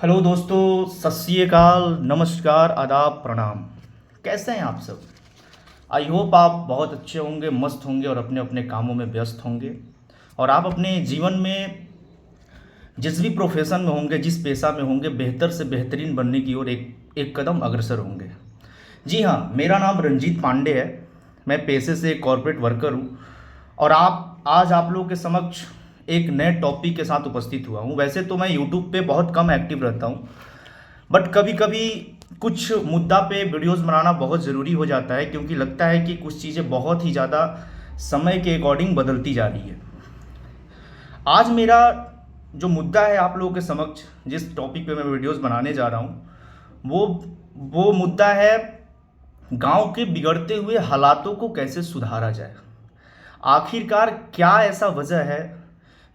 Hello दोस्तों, सत श्री अकाल, नमस्कार, आदाब, प्रणाम। कैसे हैं आप सब? आई होप आप बहुत अच्छे होंगे, मस्त होंगे और अपने अपने कामों में व्यस्त होंगे। और आप अपने जीवन में जिस भी प्रोफेशन में होंगे, जिस पेशा में होंगे, बेहतर से बेहतरीन बनने की ओर एक एक कदम अग्रसर होंगे। जी हाँ, मेरा नाम रंजीत पांडे है। मैं पेशे से एक कॉरपोरेट वर्कर हूँ। और आज आप लोगों के समक्ष एक नए टॉपिक के साथ उपस्थित हुआ हूँ। वैसे तो मैं यूट्यूब पे बहुत कम एक्टिव रहता हूँ, बट कभी कभी कुछ मुद्दा पे वीडियोस बनाना बहुत ज़रूरी हो जाता है, क्योंकि लगता है कि कुछ चीज़ें बहुत ही ज़्यादा समय के अकॉर्डिंग बदलती जा रही है। आज मेरा जो मुद्दा है आप लोगों के समक्ष, जिस टॉपिक पे मैं वीडियोस बनाने जा रहा हूँ, वो वो मुद्दा है गांव के बिगड़ते हुए हालातों को कैसे सुधारा जाए। आखिरकार क्या ऐसा वजह है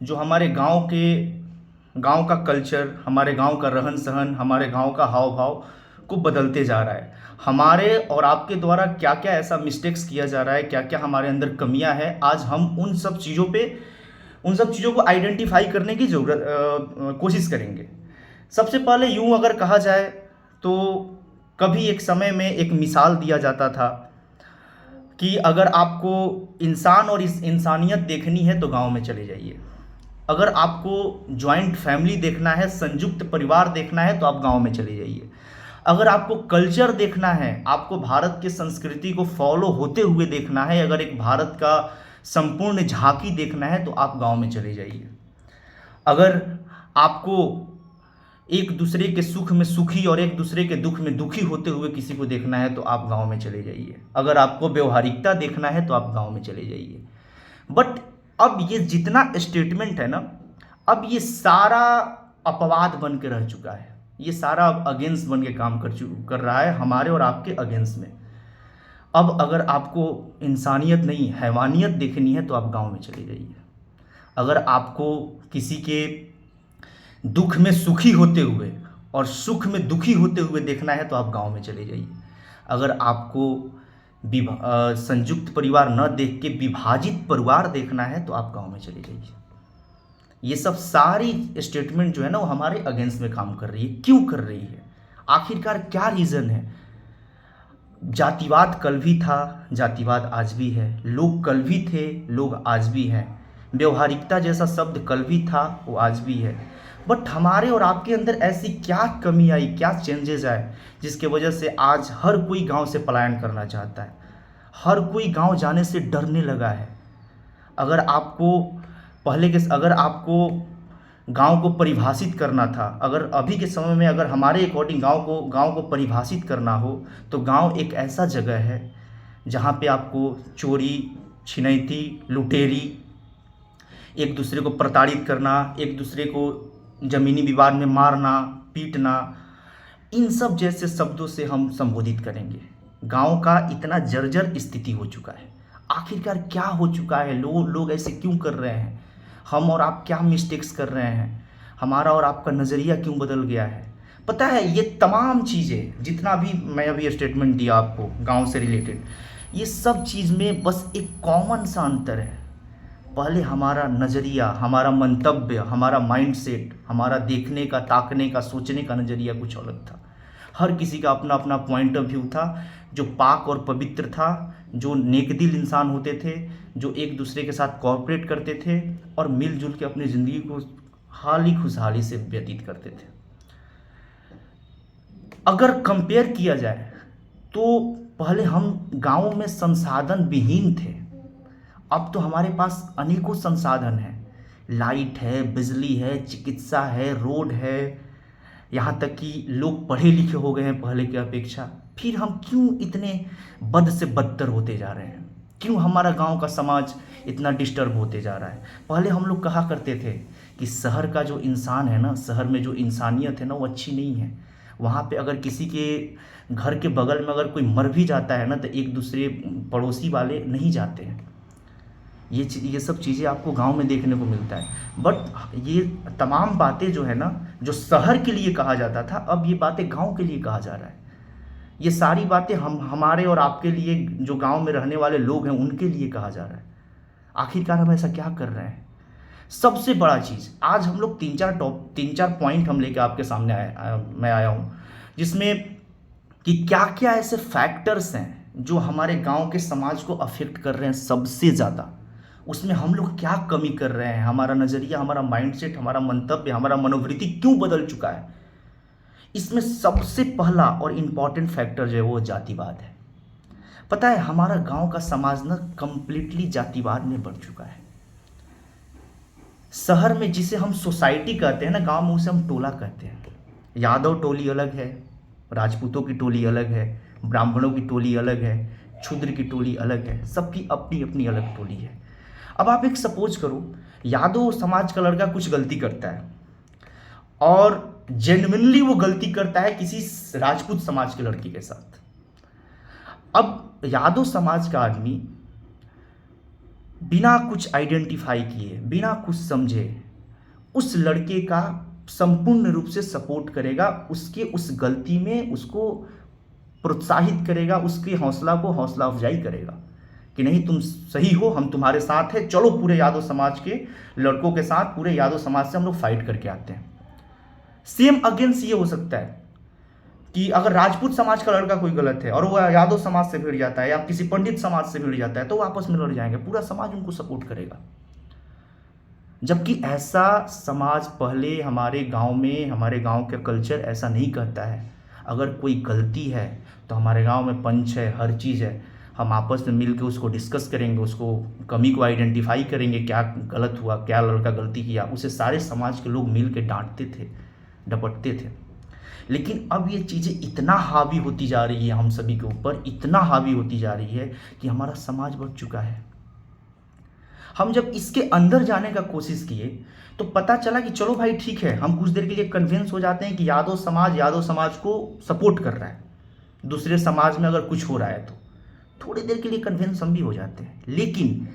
जो हमारे गांव का कल्चर, हमारे गांव का रहन सहन, हमारे गांव का हाव भाव को बदलते जा रहा है। हमारे और आपके द्वारा क्या क्या ऐसा मिस्टेक्स किया जा रहा है, क्या क्या हमारे अंदर कमियां हैं, आज हम उन सब चीज़ों को आइडेंटिफाई करने की कोशिश करेंगे। सबसे पहले यूं अगर कहा जाए तो कभी एक समय में एक मिसाल दिया जाता था कि अगर आपको इंसान और इस इंसानियत देखनी है तो गांव में चले जाइए। अगर आपको जॉइंट फैमिली देखना है, संयुक्त परिवार देखना है, तो आप गांव में चले जाइए। अगर आपको कल्चर देखना है, आपको भारत की संस्कृति को फॉलो होते हुए देखना है, अगर एक भारत का संपूर्ण झांकी देखना है, तो आप गांव में चले जाइए। अगर आपको एक दूसरे के सुख में सुखी और एक दूसरे के दुख में दुखी होते हुए किसी को देखना है, तो आप गांव में चले जाइए। अगर आपको व्यवहारिकता देखना है, तो आप गांव में चले जाइए। बट अब ये जितना स्टेटमेंट है ना, अब ये सारा अपवाद बन के रह चुका है। ये सारा अब अगेंस्ट बन के काम कर रहा है, हमारे और आपके अगेंस्ट में। अब अगर आपको इंसानियत नहीं, हैवानियत देखनी है, तो आप गांव में चले जाइए। अगर आपको किसी के दुख में सुखी होते हुए और सुख में दुखी होते हुए देखना है, तो आप गांव में चले जाइए। अगर आपको संयुक्त परिवार न देख के विभाजित परिवार देखना है, तो आप गांव में चले जाइए। ये सब सारी स्टेटमेंट जो है ना, वो हमारे अगेंस्ट में काम कर रही है। क्यों कर रही है? आखिरकार क्या रीज़न है? जातिवाद कल भी था, जातिवाद आज भी है। लोग कल भी थे, लोग आज भी हैं। व्यवहारिकता जैसा शब्द कल भी था, वो आज भी है। बट हमारे और आपके अंदर ऐसी क्या कमी आई, क्या चेंजेस आए, जिसके वजह से आज हर कोई गांव से पलायन करना चाहता है, हर कोई गांव जाने से डरने लगा है। अगर आपको अगर आपको गांव को परिभाषित करना था, अगर अभी के समय में अगर हमारे अकॉर्डिंग गांव को परिभाषित करना हो, तो गांव एक ऐसा जगह है जहां पे आपको चोरी, छिनैती, लुटेरी, एक दूसरे को प्रताड़ित करना, एक दूसरे को ज़मीनी विवाद में मारना, पीटना, इन सब जैसे शब्दों से हम संबोधित करेंगे। गांव का इतना जर्जर स्थिति हो चुका है। आखिरकार क्या हो चुका है? लोग ऐसे क्यों कर रहे हैं? हम और आप क्या मिस्टेक्स कर रहे हैं? हमारा और आपका नज़रिया क्यों बदल गया है? पता है, ये तमाम चीज़ें, जितना भी मैं अभी स्टेटमेंट दिया आपको गांव से रिलेटेड, ये सब चीज़ में बस एक कॉमन सा अंतर है। पहले हमारा नज़रिया, हमारा मंतव्य, हमारा माइंडसेट, हमारा देखने का, ताकने का, सोचने का नज़रिया कुछ अलग था। हर किसी का अपना अपना पॉइंट ऑफ व्यू था, जो पाक और पवित्र था, जो नेकदिल इंसान होते थे, जो एक दूसरे के साथ कोऑपरेट करते थे और मिलजुल के अपनी ज़िंदगी को हाली खुशहाली से व्यतीत करते थे। अगर कंपेयर किया जाए तो पहले हम गाँव में संसाधन विहीन थे। अब तो हमारे पास अनेकों संसाधन हैं। लाइट है, बिजली है, चिकित्सा है, रोड है, यहाँ तक कि लोग पढ़े लिखे हो गए हैं पहले की अपेक्षा। फिर हम क्यों इतने बद से बदतर होते जा रहे हैं? क्यों हमारा गांव का समाज इतना डिस्टर्ब होते जा रहा है? पहले हम लोग कहा करते थे कि शहर का जो इंसान है ना, शहर में जो इंसानियत है ना, वो अच्छी नहीं है। वहाँ पे अगर किसी के घर के बगल में अगर कोई मर भी जाता है ना, तो एक दूसरे पड़ोसी वाले नहीं जाते हैं। ये सब चीज़ें आपको गांव में देखने को मिलता है। बट ये तमाम बातें जो है ना, जो शहर के लिए कहा जाता था, अब ये बातें गांव के लिए कहा जा रहा है। ये सारी बातें हमारे और आपके लिए, जो गांव में रहने वाले लोग हैं, उनके लिए कहा जा रहा है। आखिरकार हम ऐसा क्या कर रहे हैं? सबसे बड़ा चीज़ आज हम लोग तीन चार पॉइंट हम लेके आपके सामने मैं आया हूँ, जिसमें कि क्या क्या ऐसे फैक्टर्स हैं जो हमारे गांव के समाज को अफेक्ट कर रहे हैं सबसे ज़्यादा। उसमें हम लोग क्या कमी कर रहे हैं, हमारा नज़रिया, हमारा माइंडसेट, हमारा मंतव्य, हमारा मनोवृत्ति क्यों बदल चुका है। इसमें सबसे पहला और इम्पॉर्टेंट फैक्टर जो है वो जातिवाद है। पता है हमारा गांव का समाज ना कंप्लीटली जातिवाद में बढ़ चुका है। शहर में जिसे हम सोसाइटी कहते हैं ना, गांव में उसे हम टोला कहते हैं। यादव टोली अलग है, राजपूतों की टोली अलग है, ब्राह्मणों की टोली अलग है, शूद्र की टोली अलग है, सबकी अपनी अपनी अलग टोली है। अब आप एक सपोज करो, यादव समाज का लड़का कुछ गलती करता है और जेन्युइनली वो गलती करता है किसी राजपूत समाज के लड़की के साथ। अब यादव समाज का आदमी बिना कुछ आइडेंटिफाई किए, बिना कुछ समझे उस लड़के का संपूर्ण रूप से सपोर्ट करेगा, उसके उस गलती में उसको प्रोत्साहित करेगा, उसके हौसला को हौसला अफजाई करेगा कि नहीं तुम सही हो, हम तुम्हारे साथ हैं, चलो पूरे यादव समाज के लड़कों के साथ, पूरे यादव समाज से हम लोग फाइट करके आते हैं। सेम अगेंस्ट ये हो सकता है कि अगर राजपूत समाज का लड़का कोई गलत है और वो यादव समाज से भिड़ जाता है या किसी पंडित समाज से भिड़ जाता है तो वो आपस में लड़ जाएंगे, पूरा समाज उनको सपोर्ट करेगा। जबकि ऐसा समाज पहले हमारे गांव में, हमारे गांव का कल्चर ऐसा नहीं कहता है। अगर कोई गलती है तो हमारे गांव में पंच है, हर चीज़ है, हम आपस में मिल के उसको डिस्कस करेंगे, उसको कमी को आइडेंटिफाई करेंगे, क्या गलत हुआ, क्या लड़का गलती किया, उसे सारे समाज के लोग मिल के डांटते थे, डपटते थे। लेकिन अब ये चीज़ें इतना हावी होती जा रही है हम सभी के ऊपर, इतना हावी होती जा रही है कि हमारा समाज बढ़ चुका है। हम जब इसके अंदर जाने का कोशिश किए तो पता चला कि चलो भाई ठीक है, हम कुछ देर के लिए कन्विंस हो जाते हैं कि यादव समाज को सपोर्ट कर रहा है, दूसरे समाज में अगर कुछ हो रहा है तो थोड़ी देर के लिए कन्विंस हम भी हो जाते हैं। लेकिन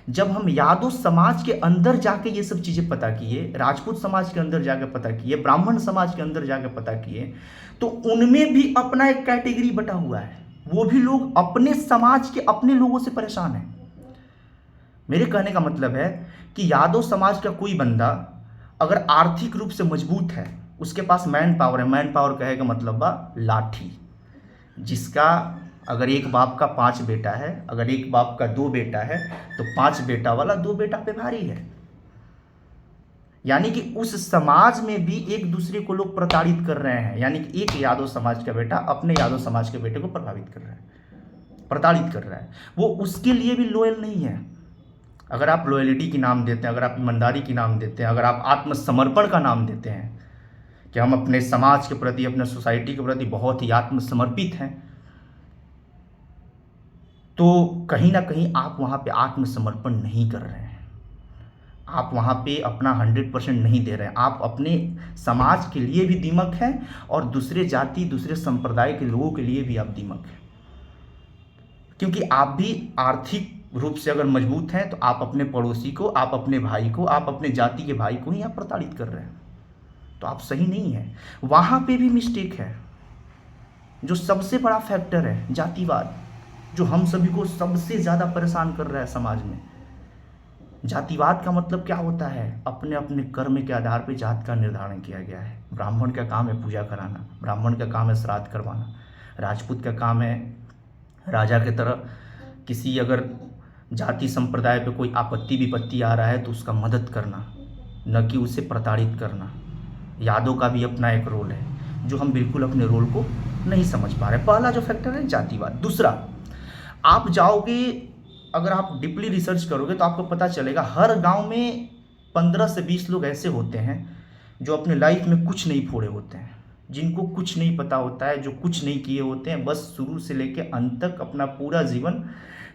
जब हम यादव समाज के अंदर जाके ये सब चीज़ें पता किए, राजपूत समाज के अंदर जाके पता किए, ब्राह्मण समाज के अंदर जाके पता किए, तो उनमें भी अपना एक कैटेगरी बटा हुआ है। वो भी लोग अपने समाज के अपने लोगों से परेशान हैं। मेरे कहने का मतलब है कि यादव समाज का कोई बंदा अगर आर्थिक रूप से मजबूत है, उसके पास मैन पावर है, मैन पावर कहे का मतलब बा लाठी, जिसका अगर एक बाप का 5 बेटा है, अगर एक बाप का 2 बेटा है तो 5 बेटा वाला 2 बेटा पे भारी है। यानी कि उस समाज में भी एक दूसरे को लोग प्रताड़ित कर रहे हैं। यानी कि एक यादव समाज का बेटा अपने यादव समाज के बेटे को प्रभावित कर रहा है, प्रताड़ित कर रहा है। वो उसके लिए भी लॉयल नहीं है। अगर आप लॉयलिटी की नाम देते हैं, अगर आप ईमानदारी की नाम देते हैं, अगर आप आत्मसमर्पण का नाम देते हैं कि हम अपने समाज के प्रति, अपने सोसाइटी के प्रति बहुत ही आत्मसमर्पित हैं, तो कहीं ना कहीं आप वहाँ पे आत्मसमर्पण नहीं कर रहे हैं। आप वहाँ पे अपना 100% नहीं दे रहे हैं। आप अपने समाज के लिए भी दीमक हैं और दूसरे जाति, दूसरे संप्रदाय के लोगों के लिए भी आप दीमक हैं। क्योंकि आप भी आर्थिक रूप से अगर मजबूत हैं तो आप अपने पड़ोसी को, आप अपने भाई को, आप अपने जाति के भाई को ही आप प्रताड़ित कर रहे हैं, तो आप सही नहीं हैं। वहाँ पे भी मिस्टेक है। जो सबसे बड़ा फैक्टर है जातिवाद, जो हम सभी को सबसे ज़्यादा परेशान कर रहा है समाज में। जातिवाद का मतलब क्या होता है? अपने अपने कर्म के आधार पर जात का निर्धारण किया गया है। ब्राह्मण का काम है पूजा कराना, ब्राह्मण का काम है श्राद्ध करवाना, राजपूत का काम है राजा की तरह किसी अगर जाति संप्रदाय पे कोई आपत्ति विपत्ति आ रहा है तो उसका मदद करना, न कि उसे प्रताड़ित करना। यादव का भी अपना एक रोल है जो हम बिल्कुल अपने रोल को नहीं समझ पा रहे। पहला जो फैक्टर है जातिवाद। दूसरा, आप जाओगे, अगर आप डीपली रिसर्च करोगे तो आपको पता चलेगा हर गांव में 15 से 20 लोग ऐसे होते हैं जो अपने लाइफ में कुछ नहीं फोड़े होते हैं, जिनको कुछ नहीं पता होता है, जो कुछ नहीं किए होते हैं, बस शुरू से लेके अंत तक अपना पूरा जीवन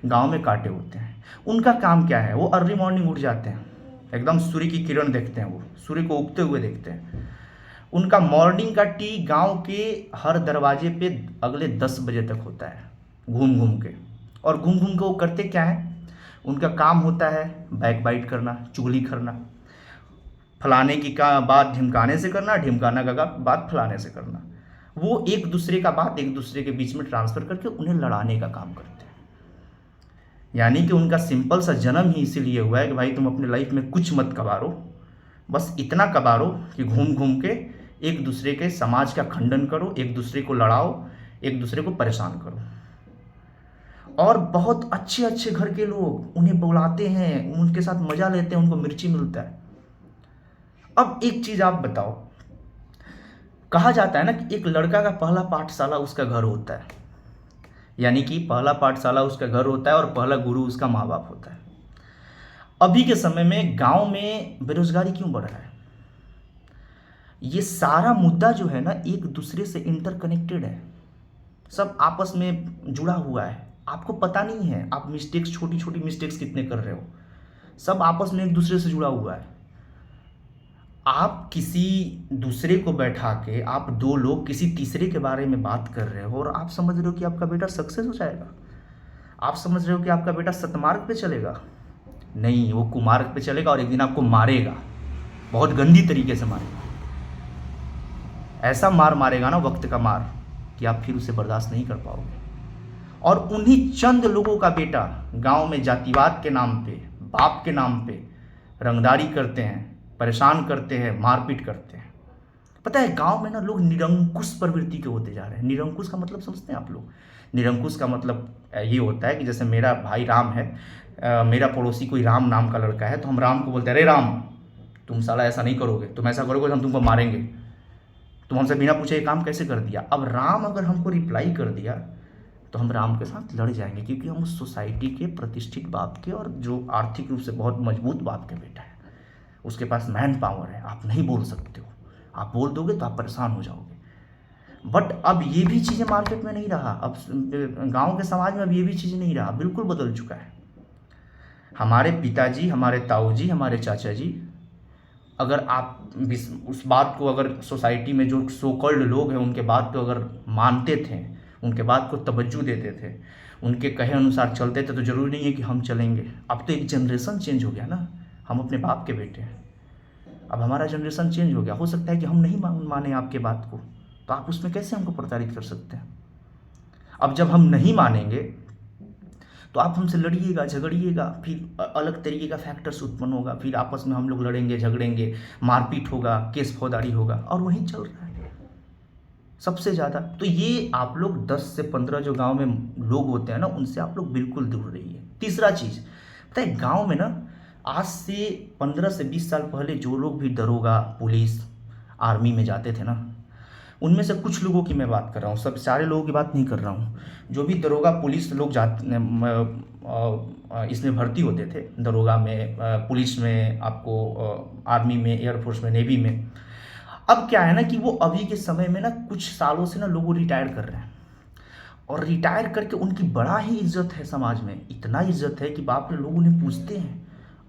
गांव में काटे होते हैं। उनका काम क्या है? वो अर्ली मॉर्निंग उठ जाते हैं, एकदम सूर्य की किरण देखते हैं, वो सूर्य को उगते हुए देखते हैं। उनका मॉर्निंग का टी गांव के हर दरवाजे पे अगले 10 बजे तक होता है, घूम घूम के। और घूम घूम के वो करते क्या है? उनका काम होता है बैक बाइट करना, चुगली करना, फलाने की का बात ढिमकाने से करना, ढिमकाना का बात फलाने से करना। वो एक दूसरे का बात एक दूसरे के बीच में ट्रांसफ़र करके उन्हें लड़ाने का काम करते हैं। यानी कि उनका सिंपल सा जन्म ही इसीलिए हुआ है कि भाई तुम अपने लाइफ में कुछ मत कबारो, बस इतना कबारो कि घूम घूम के एक दूसरे के समाज का खंडन करो, एक दूसरे को लड़ाओ, एक दूसरे को परेशान करो। और बहुत अच्छे अच्छे घर के लोग उन्हें बुलाते हैं, उनके साथ मजा लेते हैं, उनको मिर्ची मिलता है। अब एक चीज आप बताओ, कहा जाता है ना कि एक लड़का का पहला पाठशाला उसका घर होता है, यानी कि पहला पाठशाला उसका घर होता है और पहला गुरु उसका माँ बाप होता है। अभी के समय में गांव में बेरोजगारी क्यों बढ़ रहा है? ये सारा मुद्दा जो है ना एक दूसरे से इंटरकनेक्टेड है, सब आपस में जुड़ा हुआ है। आपको पता नहीं है आप मिस्टेक्स, छोटी छोटी मिस्टेक्स कितने कर रहे हो, सब आपस में एक दूसरे से जुड़ा हुआ है। आप किसी दूसरे को बैठा के, आप दो लोग किसी तीसरे के बारे में बात कर रहे हो और आप समझ रहे हो कि आपका बेटा सक्सेस हो जाएगा, आप समझ रहे हो कि आपका बेटा सतमार्ग पे चलेगा। नहीं, वो कुमार्ग पे चलेगा और एक दिन आपको मारेगा, बहुत गंदी तरीके से मारेगा। ऐसा मार मारेगा ना, वक्त का मार, कि आप फिर उसे बर्दाश्त नहीं कर पाओगे। और उन्हीं चंद लोगों का बेटा गांव में जातिवाद के नाम पे, बाप के नाम पे रंगदारी करते हैं, परेशान करते हैं, मारपीट करते हैं। पता है गांव में ना लोग निरंकुश प्रवृत्ति के होते जा रहे हैं। निरंकुश का मतलब समझते हैं आप लोग? निरंकुश का मतलब ये होता है कि जैसे मेरा भाई राम है, मेरा पड़ोसी कोई राम नाम का लड़का है, तो हम राम को बोलते हैं, अरे राम तुम साला ऐसा नहीं करोगे, तुम ऐसा करोगे तो हम तुमको मारेंगे, तुम हमसे बिना पूछे ये काम कैसे कर दिया। अब राम अगर हमको रिप्लाई कर दिया तो हम राम के साथ लड़ जाएंगे, क्योंकि हम उस सोसाइटी के प्रतिष्ठित बाप के और जो आर्थिक रूप से बहुत मजबूत बाप के बेटा है, उसके पास मैन पावर है। आप नहीं बोल सकते हो, आप बोल दोगे तो आप परेशान हो जाओगे। बट अब ये भी चीज़ें मार्केट में नहीं रहा, अब गांव के समाज में अब ये भी चीज़ें नहीं रहा, बिल्कुल बदल चुका है। हमारे पिताजी, हमारे ताऊजी, हमारे चाचा जी, अगर आप उस बात को, अगर सोसाइटी में जो सो कॉल्ड लोग हैं उनके बात को अगर मानते थे, उनके बात को तवज्जो देते थे, उनके कहे अनुसार चलते थे, तो ज़रूरी नहीं है कि हम चलेंगे। अब तो एक जनरेशन चेंज हो गया ना, हम अपने बाप के बेटे हैं, अब हमारा जनरेशन चेंज हो गया। हो सकता है कि हम नहीं माने आपके बात को, तो आप उसमें कैसे हमको प्रताड़ित कर सकते हैं? अब जब हम नहीं मानेंगे तो आप हमसे लड़िएगा, झगड़िएगा, फिर अलग तरीके का फैक्टर्स उत्पन्न होगा, फिर आपस में हम लोग लड़ेंगे, झगड़ेंगे, मारपीट होगा, केस फौजदारी होगा, और वही चल रहा है सबसे ज़्यादा। तो ये आप लोग 10 से 15 जो गांव में लोग होते हैं ना, उनसे आप लोग बिल्कुल दूर रहिए। तीसरा चीज़, पता है गाँव में ना आज से 15 से 20 साल पहले जो लोग भी दरोगा, पुलिस, आर्मी में जाते थे ना, उनमें से कुछ लोगों की मैं बात कर रहा हूँ, सब सारे लोगों की बात नहीं कर रहा हूँ। जो भी दरोगा पुलिस लोग इसमें भर्ती होते थे, दरोगा में, पुलिस में, आपको आर्मी में, एयरफोर्स में, नेवी में, अब क्या है ना कि वो अभी के समय में ना कुछ सालों से ना लोग रिटायर कर रहे हैं, और रिटायर करके उनकी बड़ा ही इज्जत है समाज में, इतना इज्जत है कि बाप रे लोग उन्हें पूछते हैं,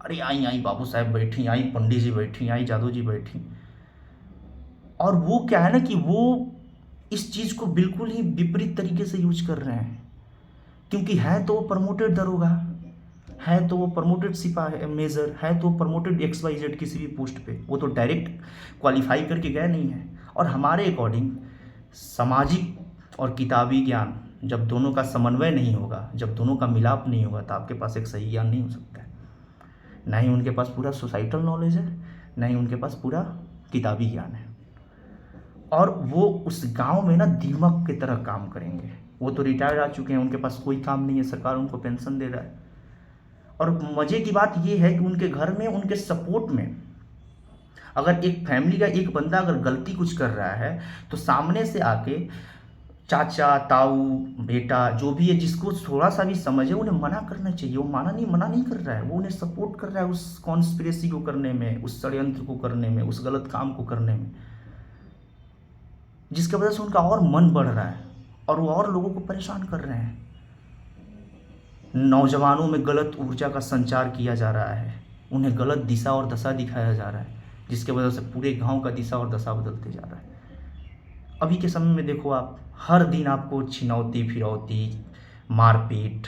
अरे आई आई बाबू साहब बैठी, आई पंडित जी बैठी, आई जादू जी बैठी। और वो क्या है ना कि वो इस चीज़ को बिल्कुल ही विपरीत तरीके से यूज कर रहे हैं, क्योंकि है तो वो प्रमोटेड दरोगा, है तो वो प्रमोटेड सिपाही मेजर, है तो प्रमोटेड XYZ किसी भी पोस्ट पे, वो तो डायरेक्ट क्वालिफाई करके गए नहीं है। और हमारे अकॉर्डिंग सामाजिक और किताबी ज्ञान जब दोनों का समन्वय नहीं होगा, जब दोनों का मिलाप नहीं होगा, तो आपके पास एक सही ज्ञान नहीं हो सकता है। ना ही उनके पास पूरा सोसाइटल नॉलेज है, ना ही उनके पास पूरा किताबी ज्ञान है, और वो उस गांव में ना दीमक की तरह काम करेंगे। वो तो रिटायर आ चुके हैं, उनके पास कोई काम नहीं है, सरकार उनको पेंशन दे रहा है। और मज़े की बात ये है कि उनके घर में, उनके सपोर्ट में, अगर एक फैमिली का एक बंदा अगर गलती कुछ कर रहा है, तो सामने से आके चाचा, ताऊ, बेटा, जो भी है, जिसको थोड़ा सा भी समझ है, उन्हें मना करना चाहिए। वो मना नहीं कर रहा है, वो उन्हें सपोर्ट कर रहा है उस कॉन्स्पिरेसी को करने में, उस षड्यंत्र को करने में, उस गलत काम को करने में, जिसकी वजह से उनका और मन बढ़ रहा है और वो और लोगों को परेशान कर रहे हैं। नौजवानों में गलत ऊर्जा का संचार किया जा रहा है, उन्हें गलत दिशा और दशा दिखाया जा रहा है, जिसके वजह से पूरे गांव का दिशा और दशा बदलते जा रहा है। अभी के समय में देखो आप, हर दिन आपको छिनौती, फिरौती, मारपीट,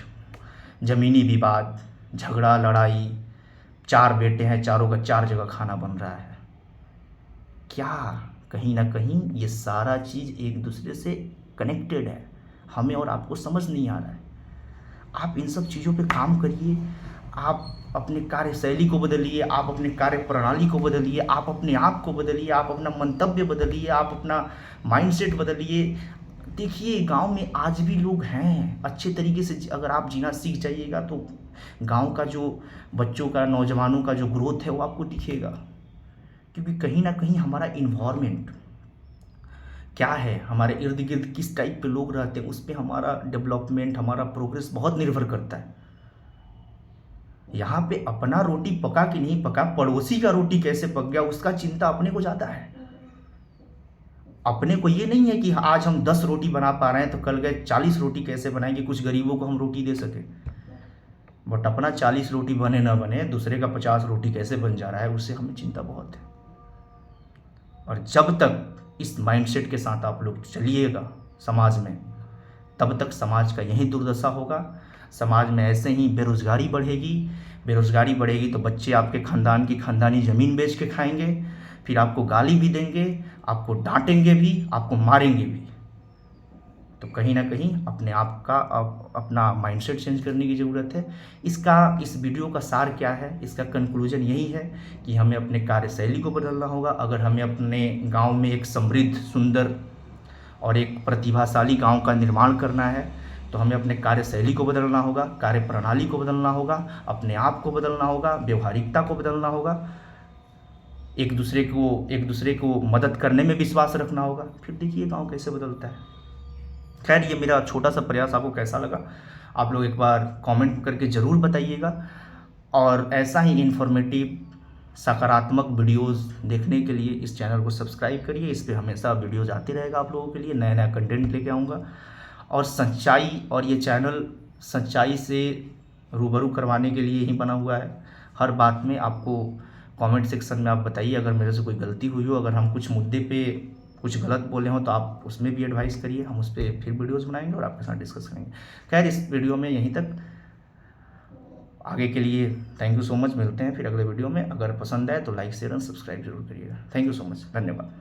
ज़मीनी विवाद, झगड़ा, लड़ाई, 4 बेटे हैं, चारों का 4 जगह खाना बन रहा है। क्या कहीं ना कहीं ये सारा चीज़ एक दूसरे से कनेक्टेड है, हमें और आपको समझ नहीं आ रहा है। आप इन सब चीज़ों पे काम करिए। आप अपने कार्यशैली को बदलिए, आप अपने कार्य प्रणाली को बदलिए, आप अपने आप को बदलिए, आप अपना मंतव्य बदलिए, आप अपना माइंडसेट बदलिए। देखिए गांव में आज भी लोग हैं, अच्छे तरीके से अगर आप जीना सीख जाइएगा तो गांव का जो बच्चों का, नौजवानों का जो ग्रोथ है वो आपको दिखेगा। क्योंकि कहीं ना कहीं हमारा इन्वायरमेंट क्या है, हमारे इर्द गिर्द किस टाइप के लोग रहते हैं, उस पर हमारा डेवलपमेंट, हमारा प्रोग्रेस बहुत निर्भर करता है। यहाँ पे अपना रोटी पका कि नहीं पका, पड़ोसी का रोटी कैसे पक गया उसका चिंता अपने को ज़्यादा है। अपने को ये नहीं है कि आज हम 10 रोटी बना पा रहे हैं तो कल गए 40 रोटी कैसे बनाएंगे, कुछ गरीबों को हम रोटी दे सके। बट अपना 40 रोटी बने ना बने, दूसरे का 50 रोटी कैसे बन जा रहा है, उससे हमें चिंता बहुत है। और जब तक इस माइंडसेट के साथ आप लोग चलिएगा समाज में, तब तक समाज का यही दुर्दशा होगा। समाज में ऐसे ही बेरोज़गारी बढ़ेगी, बेरोज़गारी बढ़ेगी तो बच्चे आपके ख़ानदान की खानदानी ज़मीन बेच के खाएंगे, फिर आपको गाली भी देंगे, आपको डांटेंगे भी, आपको मारेंगे भी। तो कहीं ना कहीं अपने आप का अपना माइंडसेट चेंज करने की ज़रूरत है। इस वीडियो का सार क्या है, इसका कंक्लूजन यही है कि हमें अपने कार्यशैली को बदलना होगा। अगर हमें अपने गांव में एक समृद्ध, सुंदर और एक प्रतिभाशाली गांव का निर्माण करना है तो हमें अपने कार्यशैली को बदलना होगा, कार्य प्रणाली को बदलना होगा, अपने आप को बदलना होगा, व्यवहारिकता को बदलना होगा, एक दूसरे को मदद करने में विश्वास रखना होगा। फिर देखिए गांव कैसे बदलता है। खैर, ये मेरा छोटा सा प्रयास आपको कैसा लगा, आप लोग एक बार कमेंट करके ज़रूर बताइएगा। और ऐसा ही इन्फॉर्मेटिव, सकारात्मक वीडियोस देखने के लिए इस चैनल को सब्सक्राइब करिए। इस पे हमेशा वीडियोस आते रहेगा आप लोगों के लिए, नया नया कंटेंट लेके आऊँगा। और सच्चाई, और ये चैनल सच्चाई से रूबरू करवाने के लिए ही बना हुआ है। हर बात में आपको कमेंट सेक्शन में आप बताइए अगर मेरे से कोई गलती हुई हो, अगर हम कुछ मुद्दे पे कुछ गलत बोले हो तो आप उसमें भी एडवाइस करिए, हम उस पर फिर वीडियोस बनाएंगे और आपके साथ डिस्कस करेंगे। खैर, इस वीडियो में यहीं तक, आगे के लिए थैंक यू सो मच। मिलते हैं फिर अगले वीडियो में। अगर पसंद आए तो लाइक, शेयर एंड सब्सक्राइब जरूर करिएगा। थैंक यू सो मच, धन्यवाद।